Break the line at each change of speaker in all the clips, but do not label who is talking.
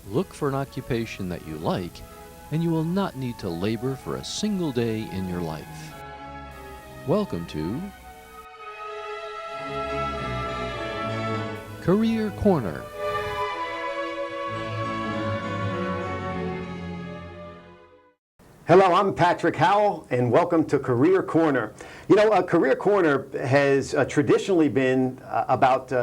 Look for an occupation that you like, and you will not need to labor for a single day in your life. Welcome to Career Corner.
Hello, I'm Patrick Howell, and welcome to Career Corner. You know, Career Corner has traditionally been about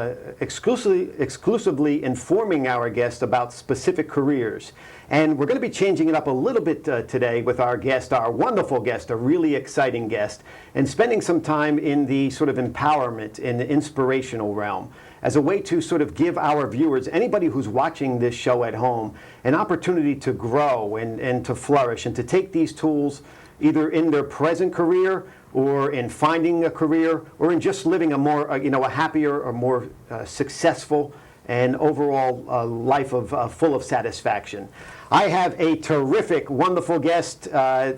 exclusively informing our guests about specific careers. And we're going to be changing it up a little bit today with our guest, our wonderful guest, a really exciting guest, and spending some time in the sort of empowerment and the inspirational realm as a way to sort of give our viewers, anybody who's watching this show at home, an opportunity to grow and to flourish and to take these tools either in their present career or in finding a career or in just living a more, a happier or more successful and overall life of full of satisfaction. I have a terrific, wonderful guest,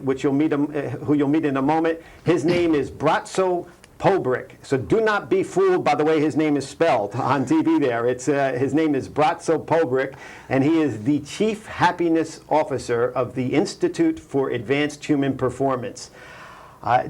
which you'll meet who you'll meet in a moment. His name is Braco Pobic. So do not be fooled by the way his name is spelled on TV there. It's his name is Braco Pobic, and he is the Chief Happiness Officer of the Institute for Advanced Human Performance.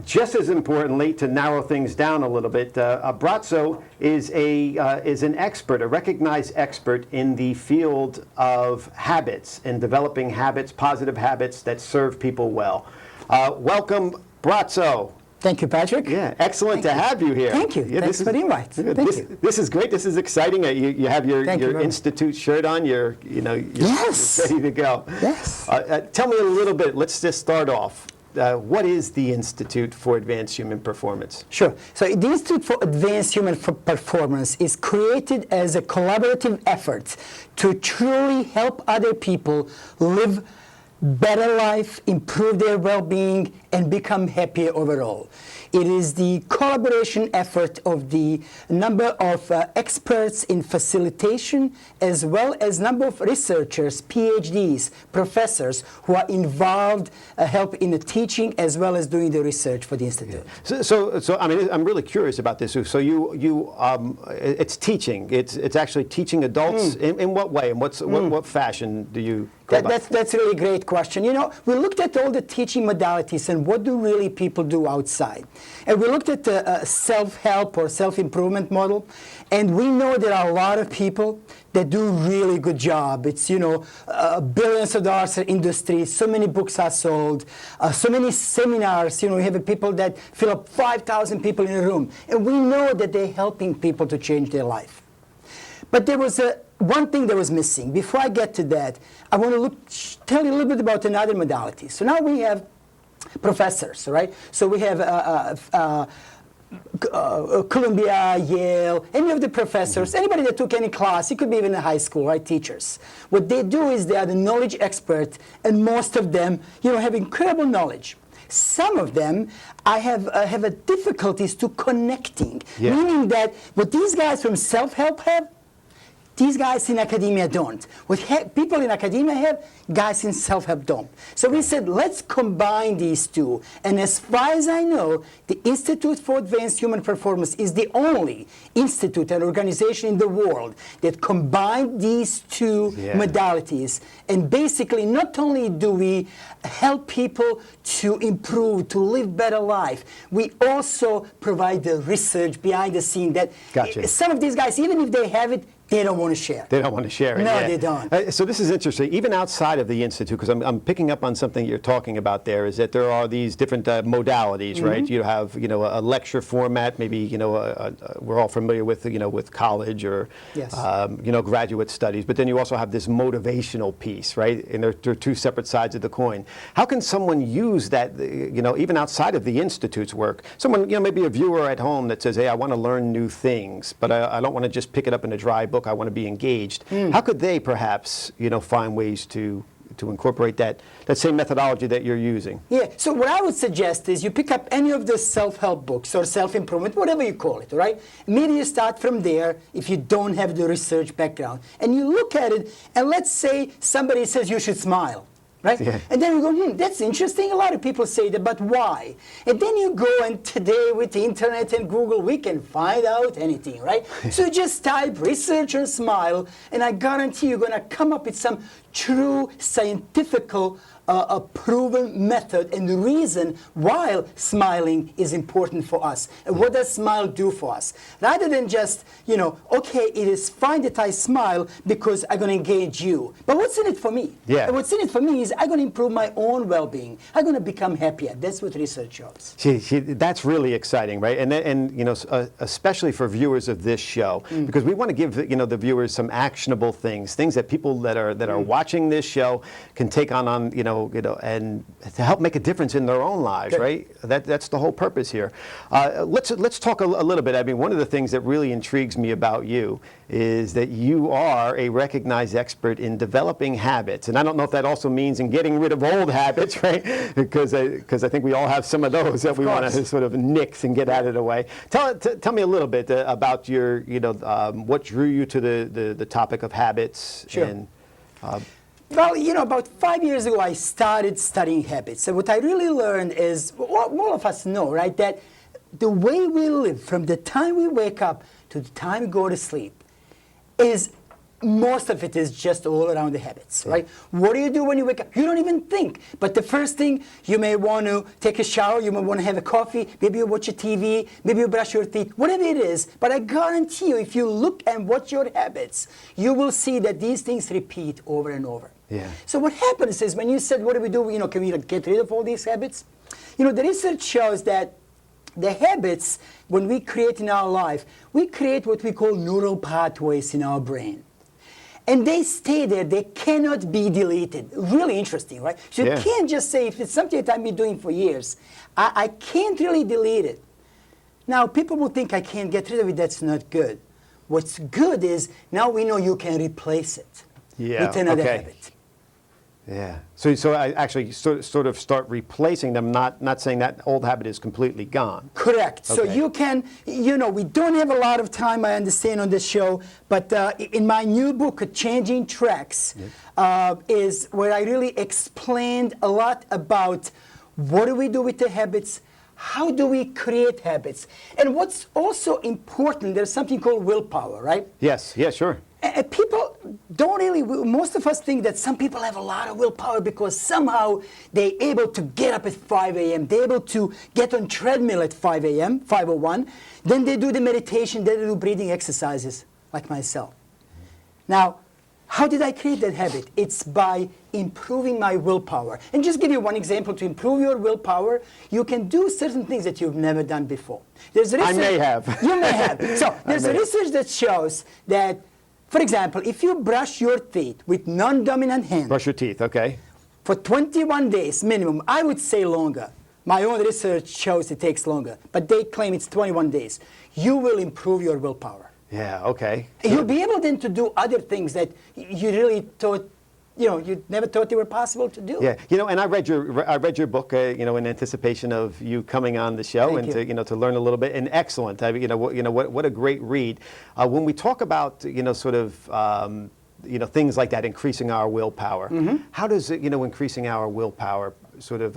Just as importantly, to narrow things down a little bit, Braco is an expert, a recognized expert in the field of habits and developing habits, positive habits that serve people well. Welcome, Braco.
Thank you, Patrick.
Yeah, excellent to have you here.
Thank you.
Yeah,
Thanks for the invite.
This is great. This is exciting. You have your Institute shirt on. You're
Yes.
ready to go.
Yes.
Tell me a little bit. Let's just start off. What is the Institute for Advanced Human Performance?
Sure. So the Institute for Advanced Human Performance is created as a collaborative effort to truly help other people live better life, improve their well-being, and become happier overall. It is the collaboration effort of the number of experts in facilitation, as well as number of researchers, PhDs, professors, who are involved, help in the teaching as well as doing the research for the Institute.
Yeah. So I mean, I'm really curious about this. So it's teaching. It's actually teaching adults. In what way? And what fashion do you?
That's a really great question. You know, we looked at all the teaching modalities and what do really people do outside. And we looked at the self-help or self-improvement model, and we know there are a lot of people that do really good job. It's, billions of dollars in industry, so many books are sold, so many seminars, we have people that fill up 5,000 people in a room, and we know that they're helping people to change their life. But there was one thing that was missing. Before I get to that, I want to tell you a little bit about another modality. So now we have professors, right? So we have Columbia, Yale, any of the professors, anybody that took any class, it could be even in high school, right, teachers. What they do is they are the knowledge expert, and most of them, have incredible knowledge. Some of them I have difficulties to connecting, meaning that what these guys from self-help have, these guys in academia don't. What people in academia have, guys in self-help don't. So we said, let's combine these two. And as far as I know, the Institute for Advanced Human Performance is the only institute and organization in the world that combined these two modalities. And basically, not only do we help people to improve, to live better life, we also provide the research behind the scene that some of these guys, even if they have it, they don't want to share.
They don't want to share it.
No, they don't.
So this is interesting. Even outside of the Institute, because I'm picking up on something you're talking about there, is that there are these different modalities, right? You have, a lecture format, maybe, we're all familiar with, with college or, graduate studies. But then you also have this motivational piece, right? And they're two separate sides of the coin. How can someone use that, even outside of the Institute's work? Someone, maybe a viewer at home that says, hey, I want to learn new things, but I don't want to just pick it up in a dry book. I want to be engaged. How could they perhaps, find ways to incorporate that same methodology that you're using? Yeah.
So what I would suggest is you pick up any of the self-help books or self-improvement, whatever you call it, right? Maybe you start from there if you don't have the research background, and you look at it, and let's say somebody says you should smile. Right?
Yeah.
And then you go, that's interesting. A lot of people say that, but why? And then you go, and today with the internet and Google, we can find out anything, right? So you just type research or smile, and I guarantee you're going to come up with some true scientifical a proven method and the reason why smiling is important for us. And what does smile do for us? Rather than just, okay, it is fine that I smile because I'm going to engage you. But what's in it for me?
Yeah.
And what's in it for me is I'm going to improve my own well-being. I'm going to become happier. That's what research shows.
That's really exciting, right? And especially for viewers of this show, because we want to give the viewers some actionable things that people that are watching this show can take on and to help make a difference in their own lives,
Good.
right? That's the whole purpose here. Let's talk a little bit. I mean, one of the things that really intrigues me about you is that you are a recognized expert in developing habits, and I don't know if that also means in getting rid of old habits, right? Because I think we all have some of those that we want to sort of nix and get out of the way. Tell me a little bit about your what drew you to the topic of habits.
Sure.
And,
well, about 5 years ago, I started studying habits. And what I really learned is, what all of us know, right, that the way we live from the time we wake up to the time we go to sleep is most of it is just all around the habits, right? What do you do when you wake up? You don't even think. But the first thing, you may want to take a shower, you may want to have a coffee, maybe you watch a TV, maybe you brush your teeth, whatever it is. But I guarantee you, if you look and watch your habits, you will see that these things repeat over and over.
Yeah.
So what happens is when you said, what do we do? Can we get rid of all these habits? The research shows that the habits, when we create in our life, we create what we call neural pathways in our brain. And they stay there. They cannot be deleted. Really interesting, right? So you can't just say, if it's something that I've been doing for years, I can't really delete it. Now, people will think I can't get rid of it. That's not good. What's good is now we know you can replace it with another habit.
Yeah. So I actually sort of start replacing them, not saying that old habit is completely gone.
Correct.
Okay.
So you can, we don't have a lot of time, I understand, on this show, but in my new book, Changing Tracks, is where I really explained a lot about what do we do with the habits, how do we create habits, and what's also important, there's something called willpower, right?
Yes. Yeah, sure.
People don't really, most of us think that some people have a lot of willpower because somehow they're able to get up at 5 a.m., they're able to get on treadmill at 5 a.m., 5:01, then they do the meditation, then they do breathing exercises, like myself. Now, how did I create that habit? It's by improving my willpower. And just give you one example, to improve your willpower, you can do certain things that you've never done before. There's research,
I may have.
You may have. So there's a research that shows that, for example, if you brush your teeth with non-dominant hand.
Brush your teeth, okay.
For 21 days minimum, I would say longer. My own research shows it takes longer, but they claim it's 21 days. You will improve your willpower.
Yeah, okay.
You'll be able then to do other things that you really thought, you never thought they were possible to do.
Yeah, and I read your book, in anticipation of you coming on the show.
Thank
and
you.
to learn a little bit. And excellent. What a great read. When we talk about things like that, increasing our willpower. How does increasing our willpower sort of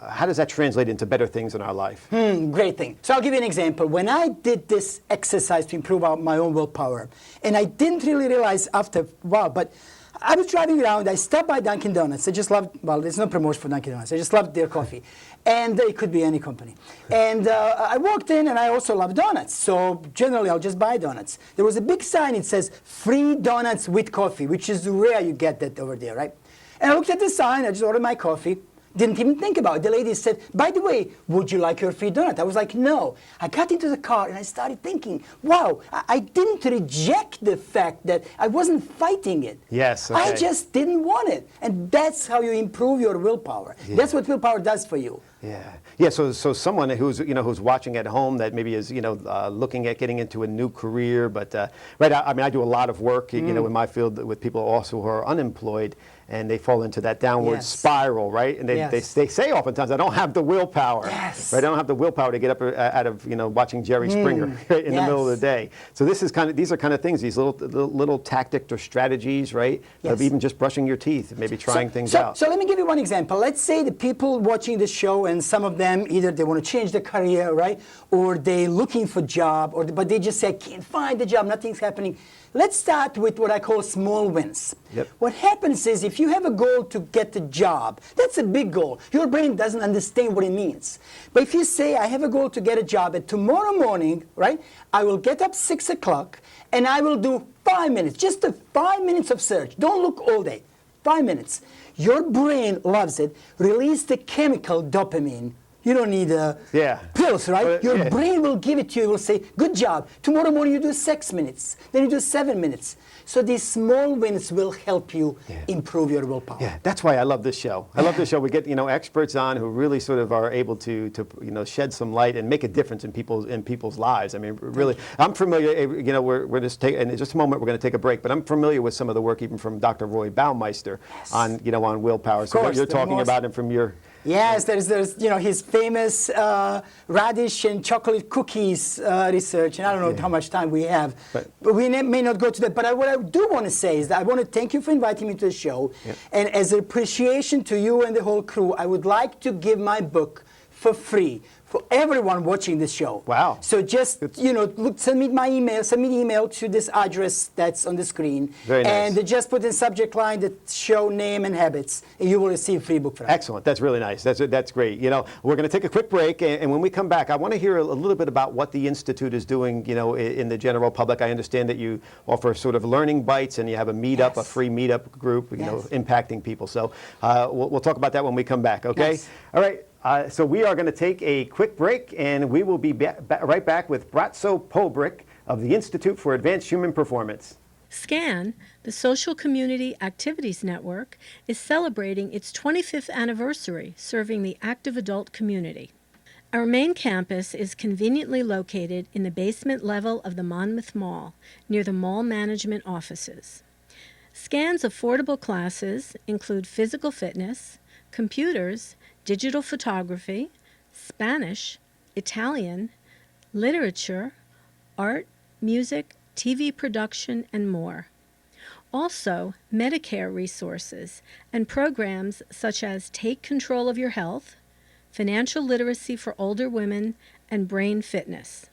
how does that translate into better things in our life?
Great thing. So I'll give you an example. When I did this exercise to improve my own willpower, and I didn't really realize after a while, but I was driving around, I stopped by Dunkin' Donuts. I just loved, well, there's no promotion for Dunkin' Donuts. I just loved their coffee. And it could be any company. And I walked in, and I also love donuts. So generally, I'll just buy donuts. There was a big sign, it says, free donuts with coffee, which is rare you get that over there, right? And I looked at the sign, I just ordered my coffee. Didn't even think about it. The lady said, by the way, would you like your free donut? I was like, no. I got into the car and I started thinking, wow, I didn't reject the fact that I wasn't fighting it.
Yes, okay.
I just didn't want it. And that's how you improve your willpower.
Yeah.
That's what willpower does for you.
Yeah, yeah. So someone who's who's watching at home that maybe is looking at getting into a new career, but right. I mean, I do a lot of work in my field with people also who are unemployed, and they fall into that downward spiral, right? And they say oftentimes, I don't have the willpower.
Yes.
Right. I don't have the willpower to get up out of watching Jerry Springer in the middle of the day. So these are kind of things, these little tactics or strategies, right? Of even just brushing your teeth, maybe trying things out.
So let me give you one example. Let's say the people watching the show, and some of them either they want to change their career, right, or they're looking for a job, but they just say, I can't find the job, nothing's happening. Let's start with what I call small wins.
Yep.
What happens is if you have a goal to get a job, that's a big goal. Your brain doesn't understand what it means. But if you say, I have a goal to get a job, and tomorrow morning, right, I will get up 6 o'clock and I will do 5 minutes, just 5 minutes of search. Don't look all day. 5 minutes. Your brain loves it. Release the chemical dopamine. You don't need pills, right? Your brain will give it to you. It will say, good job. Tomorrow morning you do 6 minutes. Then you do 7 minutes. So these small wins will help you improve your willpower.
Yeah, that's why I love this show. I love this show. We get experts on who really sort of are able to shed some light and make a difference in people's lives. I mean, really, I'm familiar. We're just in just a moment we're going to take a break, but I'm familiar with some of the work even from Dr. Roy Baumeister on on willpower. So what you're talking about and from your
there's his famous radish and chocolate cookies research, and I don't know how much time we have, but we may not go to that. But what I do want to say is that I want to thank you for inviting me to the show, and as an appreciation to you and the whole crew, I would like to give my book for free for everyone watching this show.
Wow.
So just, send me email to this address that's on the screen.
Very nice.
And just put in subject line the show name and habits, and you will receive a free book for that.
Excellent. That's really nice. That's great. We're going to take a quick break, and when we come back, I want to hear a little bit about what the Institute is doing, in the general public. I understand that you offer sort of learning bites, and you have a meetup, a free meetup group, impacting people. So we'll talk about that when we come back, okay?
Yes.
All right. So we are going to take a quick break, and we will be right back with Braco Pobic of the Institute for Advanced Human Performance.
SCAN, the Social Community Activities Network, is celebrating its 25th anniversary serving the active adult community. Our main campus is conveniently located in the basement level of the Monmouth Mall, near the mall management offices. SCAN's affordable classes include physical fitness, computers, digital photography, Spanish, Italian, literature, art, music, TV production, and more. Also, Medicare resources and programs such as Take Control of Your Health, Financial Literacy for Older Women, and Brain Fitness.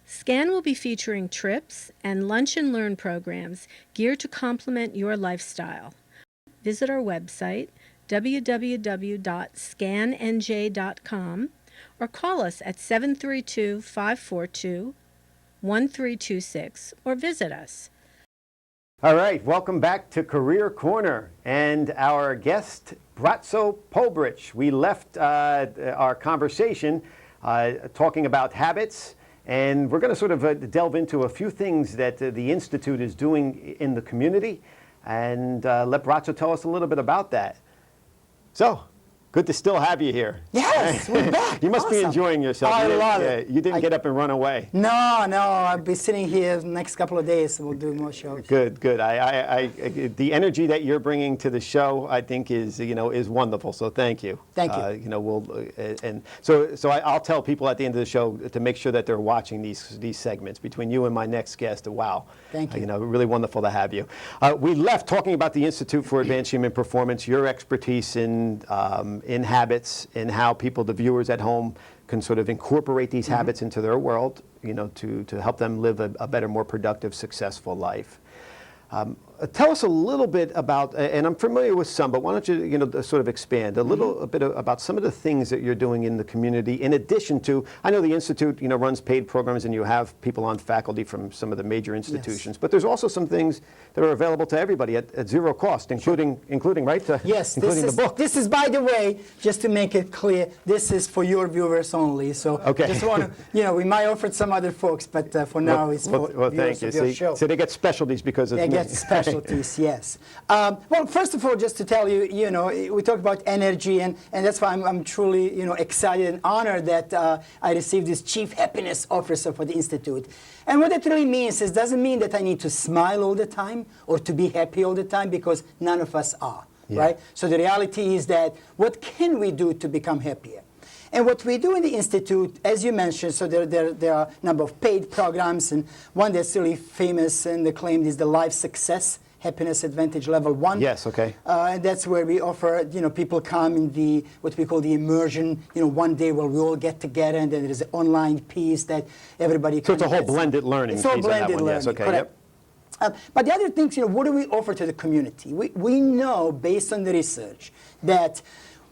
SCAN will be featuring trips and lunch and learn programs geared to complement your lifestyle. Visit our website, www.scannj.com, or call us at 732-542-1326, or visit us.
All right, welcome back to Career Corner, and our guest, Braco Pobic. We left our conversation talking about habits, and we're going to sort of delve into a few things that the Institute is doing in the community, and let Braco tell us a little bit about that. So, good to still have you here.
Yes, we're back.
You must be enjoying yourself.
I love it.
You didn't get up and run away.
No, I'll be sitting here the next couple of days, and we'll do more shows.
Good. The energy that you're bringing to the show, I think, is wonderful. So thank you.
Thank you.
I'll tell people at the end of the show to make sure that they're watching these segments between you and my next guest. Wow.
Thank you.
Really wonderful to have you. We left talking about the Institute for Advanced Human Performance, your expertise in habits, and how the viewers at home, can sort of incorporate these habits into their world, to help them live a better, more productive, successful life. Tell us a little bit about, and I'm familiar with some, but why don't you, sort of expand a little bit about some of the things that you're doing in the community, in addition to, I know the Institute, runs paid programs, and you have people on faculty from some of the major institutions, but there's also some things that are available to everybody at zero cost, including right?
Yes,
including the book.
This is, by the way, just to make it clear, this is for your viewers only. So just want to, we might offer it some other folks, but for now it's for
thank you.
Your show.
So they get specialties because of me
Yes, specialties, yes. Well, first of all, just to tell you, we talk about energy, and that's why I'm truly, excited and honored that I received this Chief Happiness Officer for the Institute. And what that really means is, doesn't mean that I need to smile all the time or to be happy all the time, because none of us are, right? So the reality is that what can we do to become happier? And what we do in the Institute, as you mentioned, so there are a number of paid programs, and one that's really famous and acclaimed is the Life Success Happiness Advantage Level 1.
Yes, okay.
And that's where we offer, people come in what we call the immersion, one day where we all get together, and then there's an online piece that everybody
So it's a whole blended learning.
It's all blended learning,
yes, okay,
correct.
Yep.
But the other things, what do we offer to the community? We know, based on the research, that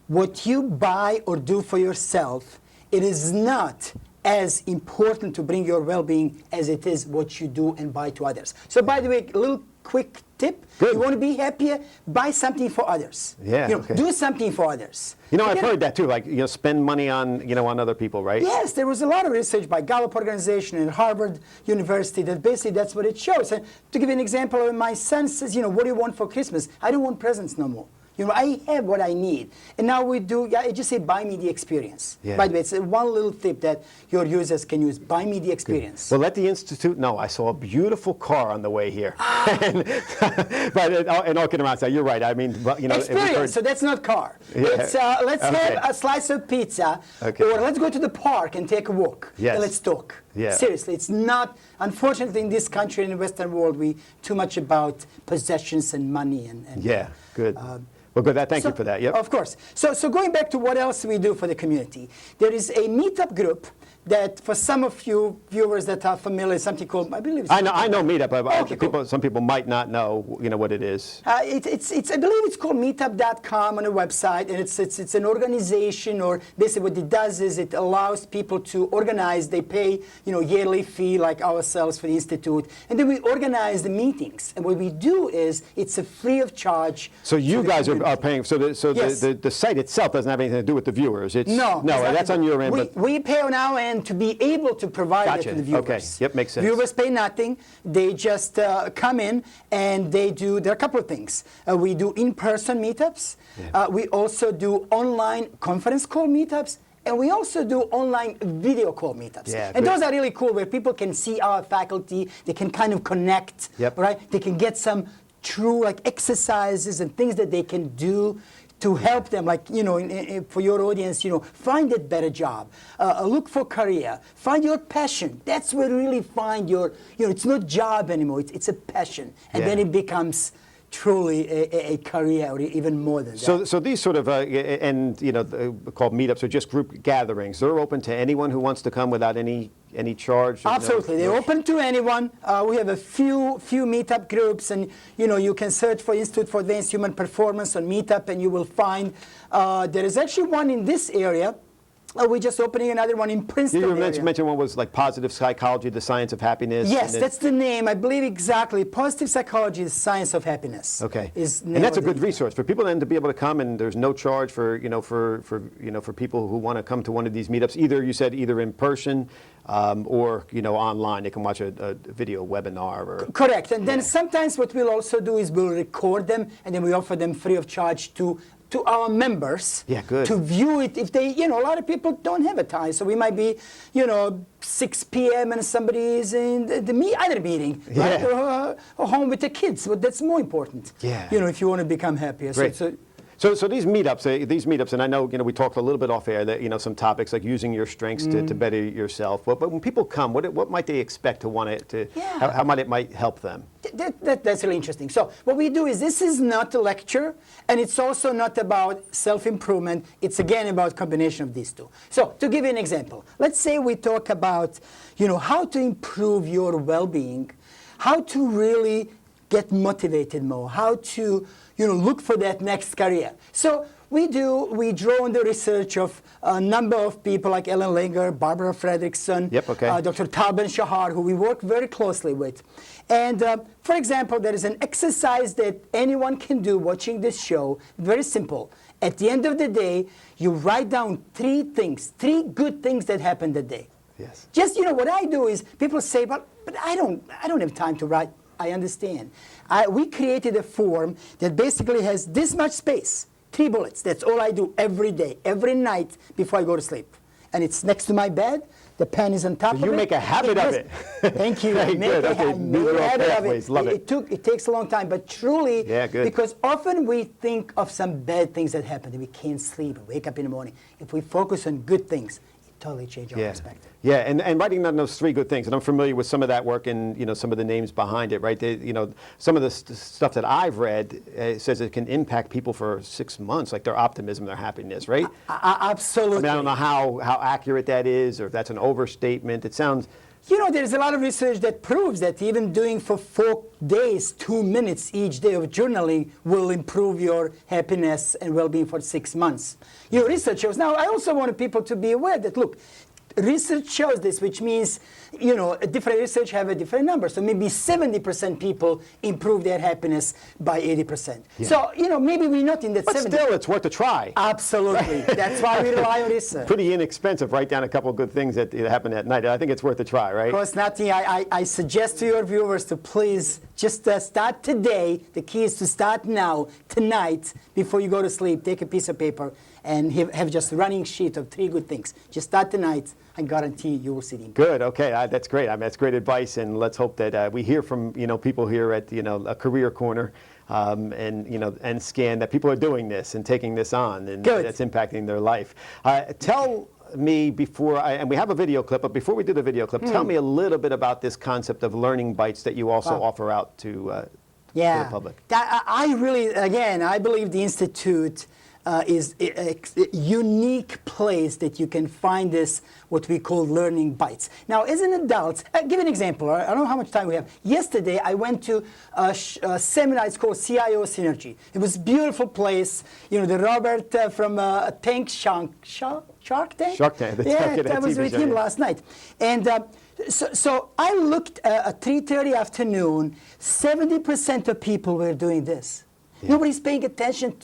what you buy or do for yourself, it is not as important to bring your well-being as it is what you do and buy to others. So by the way, a little quick tip.
Good.
You want to be happier? Buy something for others.
Yeah, okay.
Do something for others.
I've heard that too, like, spend money on, on other people, right?
Yes, there was a lot of research by Gallup organization and Harvard University that basically that's what it shows. And to give you an example, my son says, what do you want for Christmas? I don't want presents no more. I have what I need. And now we do, I just say, buy me the experience. Yeah. By the way, it's one little tip that your users can use. Buy me the experience.
Good. Well, let the Institute know. I saw a beautiful car on the way here. But all kidding around, you're right. I mean,
experience, so that's not car.
Yeah.
It's, let's have a slice of pizza, or let's go to the park and take a walk, and let's talk.
Yeah.
Seriously, it's not, unfortunately, in this country, in the Western world, we too much about possessions and money. And
yeah, good. Well, good. Thank you for that. Yep.
Of course. So going back to what else we do for the community, there is a meetup group that, for some of you viewers that are familiar, something called, I believe.
I know Meetup, but some people might not know, what it is.
I believe it's called Meetup.com on a website, and it's an organization, or basically what it does is it allows people to organize. They pay, yearly fee like ourselves for the Institute, and then we organize the meetings. And what we do is it's a free of charge.
So you guys are paying. So the site itself doesn't have anything to do with the viewers.
No,
that's on your end.
We pay on our end to be able to provide that to the viewers.
Okay. Yep, makes sense.
Viewers pay nothing. They just come in and there are a couple of things. We do in-person meetups. Yeah. We also do online conference call meetups. And we also do online video call meetups.
Yeah,
and those are really cool, where people can see our faculty. They can kind of connect, right? They can get some true exercises and things that they can do to help them, for your audience, find a better job, look for career, find your passion. That's where you really find your, it's not job anymore, it's a passion. And then it becomes truly a career, or even more than that.
So these sort of, called meetups, are just group gatherings. They're open to anyone who wants to come without any charge?
Absolutely. They're open to anyone. We have a few meetup groups, and you can search for Institute for Advanced Human Performance on Meetup, and you will find there is actually one in this area. We're just opening another one in Princeton.
You mentioned one was like Positive Psychology, the Science of Happiness.
Yes, that's the name. I believe exactly. Positive Psychology, the Science of Happiness.
Okay. And that's a good resource for people then to be able to come, and there's no charge for for people who want to come to one of these meetups. Either in person or online. They can watch a video webinar or.
Correct. And then sometimes what we'll also do is we'll record them, and then we offer them free of charge to our members to view it if they, a lot of people don't have a time. So we might be, 6 p.m. and somebody is in the other meeting, right? Or home with the kids. But that's more important. Yeah. If you want to become happier.
Great. So these meetups, and I know we talked a little bit off air that some topics like using your strengths to better yourself. But when people come, what might they expect to want it to? Yeah. How might help them?
That's really interesting. So what we do is, this is not a lecture, and it's also not about self-improvement. It's again about combination of these two. So to give you an example, let's say we talk about how to improve your well-being, how to really get motivated more, how to look for that next career. So we draw on the research of a number of people like Ellen Langer, Barbara Fredrickson, Dr. Tal Ben-Shahar, who we work very closely with. And for example, there is an exercise that anyone can do watching this show, very simple. At the end of the day, you write down 3 good things that happened that day.
Yes.
Just, what I do is, people say, but I don't have time to write I understand. We created a form that basically has this much space, 3 bullets. That's all I do every day, every night before I go to sleep. And it's next to my bed. The pen is on top of it.
You make a habit of it.
Thank you.
Very good. Okay,
I made a habit of it.
Love it.
It takes a long time, but truly,
yeah, good.
because often we think of some bad things that happen, that we can't sleep and wake up in the morning. If we focus on good things, it totally changes our perspective.
Yeah, and writing down those 3 good things, and I'm familiar with some of that work and some of the names behind it, right? Some of the stuff that I've read says it can impact people for 6 months, like their optimism, their happiness, right?
Absolutely.
I mean, I don't know how accurate that is, or if that's an overstatement. It sounds.
There's a lot of research that proves that even doing for 4 days, 2 minutes each day of journaling will improve your happiness and well-being for 6 months. Research shows. Now, I also want people to be aware that, look, research shows this, which means, different research have a different number. So maybe 70% people improve their happiness by 80%. Yeah. So, maybe we're not in that 70%.
But still, it's worth a try.
Absolutely. That's why we rely on research.
Pretty inexpensive. Write down a couple of good things that happen at night. I think it's worth a try, right?
Of course, nothing. I suggest to your viewers to please just start today. The key is to start now, tonight, before you go to sleep. Take a piece of paper and have just a running sheet of 3 good things. Just start tonight. I guarantee you will see the improvement.
Good. Okay, that's great. I mean, that's great advice, and let's hope that we hear from people here at a Career Corner, and Scan, that people are doing this and taking this on, and that's impacting their life. Tell me and we have a video clip, but before we do the video clip, tell me a little bit about this concept of learning bites that you also offer out to the public.
I really, again, I believe the Institute is a unique place that you can find this, what we call learning bites. Now, as an adult, give an example. I don't know how much time we have. Yesterday, I went to a seminar. It's called CIO Synergy. It was a beautiful place. The Robert from Shark Tank?
Shark Tank.
I was with him last night. And so I looked at 3:30 afternoon, 70% of people were doing this. Yeah. Nobody's paying attention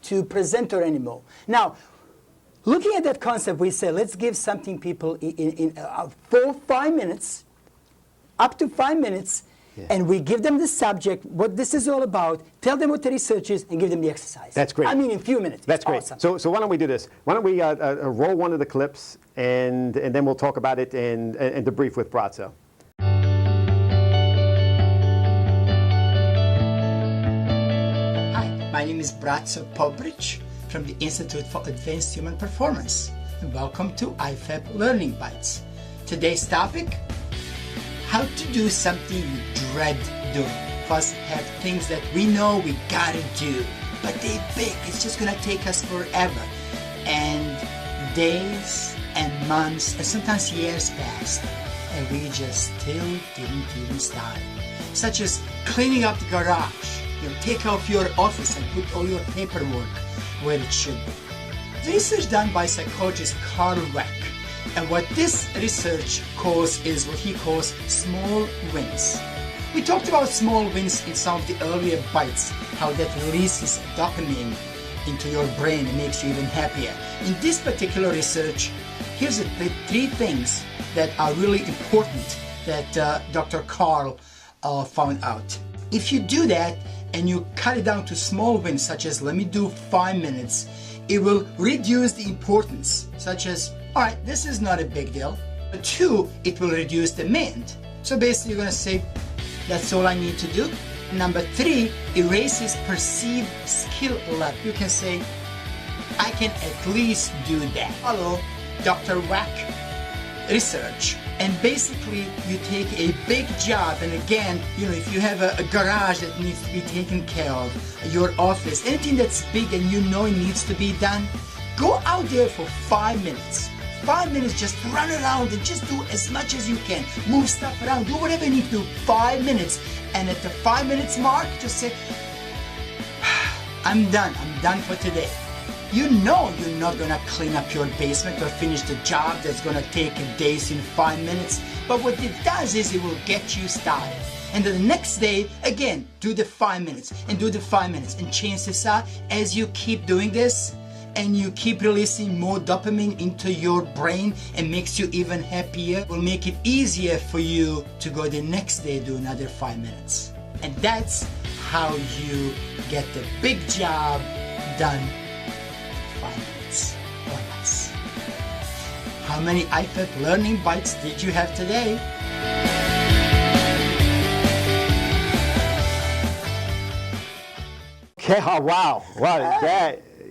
to presenter anymore. Now, looking at that concept, we say, let's give something people in 5 minutes, up to 5 minutes, and we give them the subject, what this is all about, tell them what the research is, and give them the exercise.
That's great.
I mean, in a few minutes.
That's great.
Awesome.
So why don't we do this? Why don't we roll one of the clips, and then we'll talk about it and debrief with Braco.
My name is Braco Pobic from the Institute for Advanced Human Performance, and welcome to IFAB Learning Bites. Today's topic, how to do something you dread doing. Plus have things that we know we gotta do, but they're big, it's just gonna take us forever. And days and months and sometimes years passed, and we just still didn't even start. Such as cleaning up the garage. Take off your office and put all your paperwork where it should be. The research done by psychologist Carl Weck, and what this research calls is what he calls small wins. We talked about small wins in some of the earlier bites, how that releases dopamine into your brain and makes you even happier. In this particular research, here's the 3 things that are really important that Dr. Carl found out. If you do that, and you cut it down to small wins, such as let me do 5 minutes, it will reduce the importance, such as, all right, this is not a big deal. 2, it will reduce demand. So basically you're gonna say, that's all I need to do. Number 3, erases perceived skill level. You can say, I can at least do that. Follow Dr. Weck research. And basically, you take a big job, and again, if you have a garage that needs to be taken care of, your office, anything that's big and you know it needs to be done, go out there for 5 minutes. 5 minutes, just run around and just do as much as you can. Move stuff around, do whatever you need to do. 5 minutes, and at the 5 minutes mark, just say, I'm done for today. You know you're not gonna clean up your basement or finish the job that's gonna take days in 5 minutes, but what it does is it will get you started. And then the next day, again, do the 5 minutes and do the 5 minutes. And chances are, as you keep doing this, and you keep releasing more dopamine into your brain and makes you even happier, will make it easier for you to go the next day do another 5 minutes. And that's how you get the big job done in 5 minutes or less. How many iPad learning bites did you have today?
Yeah, wow,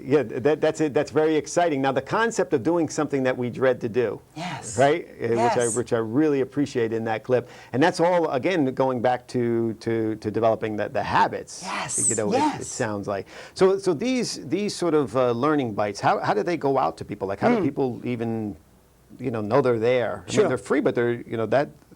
that's it. That's very exciting. Now, the concept of doing something that we dread to do,
Yes.
right?
Yes.
Which I really appreciate in that clip, and that's all again going back to developing the habits.
Yes.
You know,
Yes.
it sounds like. So these sort of learning bites. How do they go out to people? Like, how do people even know they're there? I
Sure.
mean, they're free, but they're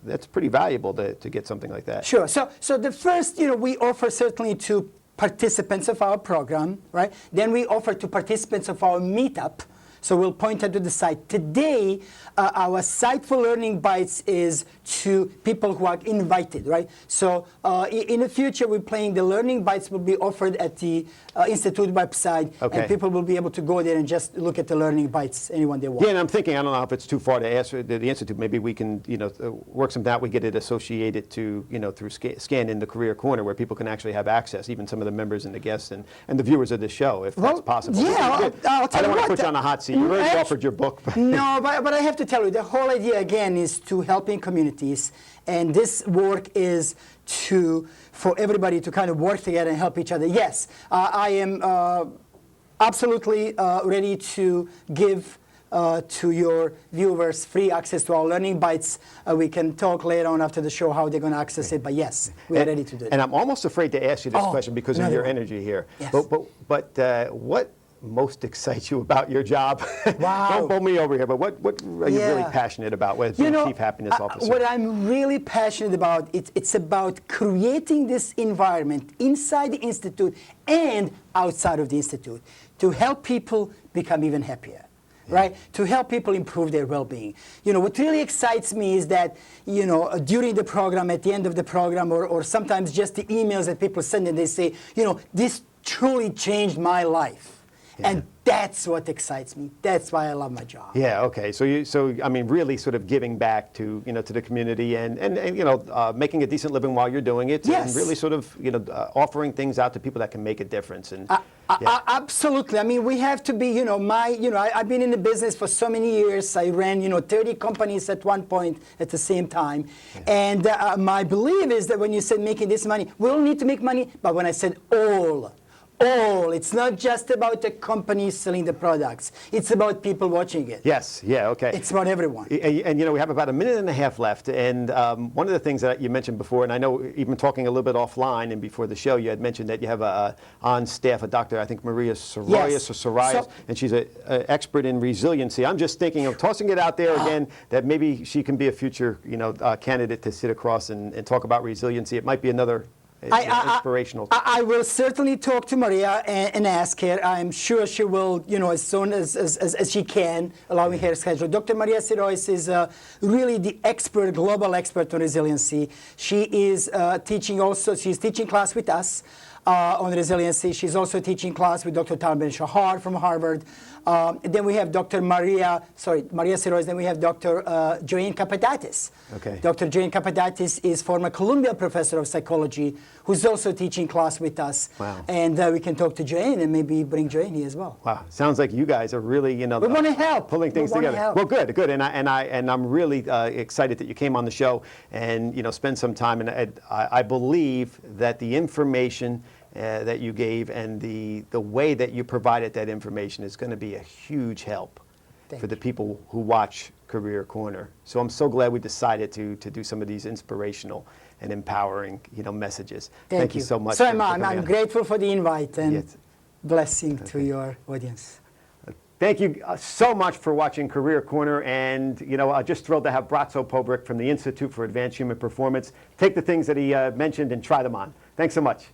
that's pretty valuable to get something like that.
Sure. So the first, we offer certainly to participants of our program, right? Then we offer to participants of our meetup. So we'll point out to the site. Today, our site for Learning Bites is to people who are invited, right? So in the future, we're planning the Learning Bites will be offered at the Institute website,
Okay.
and people will be able to go there and just look at the Learning Bites, anyone they want.
Yeah, and I'm thinking, I don't know if it's too far to ask the Institute. Maybe we can, work something out. We get it associated to, through Scan in the Career Corner, where people can actually have access, even some of the members and the guests and the viewers of the show, if that's possible.
Yeah, I'll tell
I don't
you
want to
what,
put you on a hot seat. You already offered your book.
No, but I have to tell you, the whole idea again is to helping communities, and this work is for everybody to kind of work together and help each other. Yes, I am absolutely ready to give to your viewers free access to our Learning Bites. We can talk later on after the show how they're going to access it, but yes, we are ready to do it.
And I'm almost afraid to ask you this question because of
another
your
one.
energy here.
Yes.
But what most excites you about your job?
Wow.
Don't pull me over here, but what are you really
Yeah.
passionate about as being Chief Happiness Officer?
What I'm really passionate about, it's about creating this environment inside the Institute and outside of the Institute to help people become even happier. Right? To help people improve their well-being. What really excites me is that, during the program, at the end of the program, or sometimes just the emails that people send and they say, this truly changed my life.
Yeah.
And that's what excites me. That's why I love my job.
Yeah. Okay. So I mean, really, sort of giving back to to the community and making a decent living while you're doing it,
Yes.
and really sort of offering things out to people that can make a difference. And
Absolutely. I mean, we have to be, I've been in the business for so many years. I ran, 30 companies at one point at the same time. Yeah. And my belief is that when you said making this money, we all need to make money. But when I said all, it's not just about the company selling the products. It's about people watching it.
Yes. Yeah. Okay.
It's about everyone.
And we have about a minute and a half left. And one of the things that you mentioned before, and I know even talking a little bit offline and before the show, you had mentioned that you have on staff a doctor, I think Maria Sorayas,
Yes.
and she's an expert in resiliency. I'm just thinking of tossing it out there again that maybe she can be a future candidate to sit across and talk about resiliency. It might be another inspirational.
I will certainly talk to Maria and ask her. I'm sure she will, as soon as she can, allowing her schedule. Dr. Maria Sirois is really the global expert on resiliency. She is she's teaching class with us on resiliency. She's also teaching class with Dr. Tal Ben-Shahar from Harvard. Then we have Maria Sirois. Then we have Dr. Joanne Kapadatis.
Okay.
Dr. Joanne Kapadatis is former Columbia professor of psychology, who's also teaching class with us.
Wow.
And we can talk to Joanne and maybe bring Joanne here as well.
Wow, sounds like you guys are really,
We want to help.
pulling things
We wanna
together.
help.
Well, good, and I'm really excited that you came on the show and spend some time. And I believe that the information that you gave and the way that you provided that information is going to be a huge help for the people who watch Career Corner. So I'm so glad we decided to do some of these inspirational and empowering messages. Thank you so much.
So
for coming
I'm
on.
grateful for the invite and
Yes.
blessing to your audience.
Thank you so much for watching Career Corner, and I'm just thrilled to have Braco Pobic from the Institute for Advanced Human Performance take the things that he mentioned and try them on. Thanks so much.